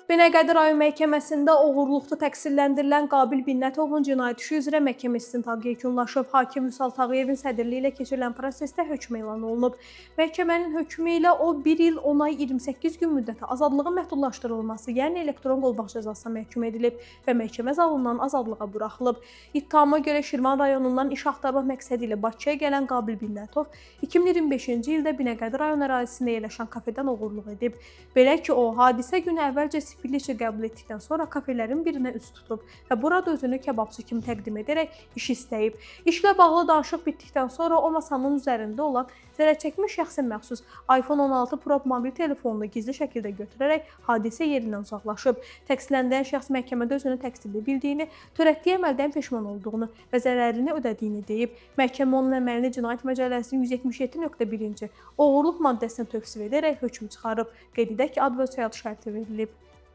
Binəqədi rayon məhkəməsində oğurluqda təqsirləndirilən Qabil Binnətovun cinayət işi üzrə məhkəmə istintaqı yekunlaşıb. Hakim Vüsal Tağıyevin sədrliyi ilə keçirilən prosesdə hökm elan olunub. Məhkəmənin hökmü ilə o 1 il 10 ay 28 gün müddətə azadlığın məhdudlaşdırılması, yəni elektron qolbaq cəzasına məhkum edilib və məhkəmə zalından azadlığa buraxılıb. İttihama görə Şirvan rayonundan iş axtarmaq məqsədi ilə Bakıya gələn Qabil Binnətov 2025-ci ildə Binəqədi rayon ərazisində yerləşən kafedən oğurluq edib. Belə ki, o hadisə günü əvvəlcə spirtli qəbul etdikdən sonra kafelərin birinə üz tutub və burada özünü kebabçı kimi təqdim edərək iş istəyib. İşlə bağlı danışıq bitdikdən sonra o masanın üzərində olan zərərçəkmiş şəxsə məxsus iPhone 16 Pro mobil telefonunu gizli şəkildə götürərək hadisə yerindən uzaqlaşıb. Təqsirləndirilən şəxs məhkəmədə özünü təqsirli bildiyini, törətdiyi əməldən peşman olduğunu və zərərini ödədiyini deyib. Məhkəmə onun əməlini Cinayət Məcəlləsinin 177.1-ci oğurluq maddəsinə tövsif edərək hökm çıxarıb. Qeyd edək ki, ad və soyad şərti verilib.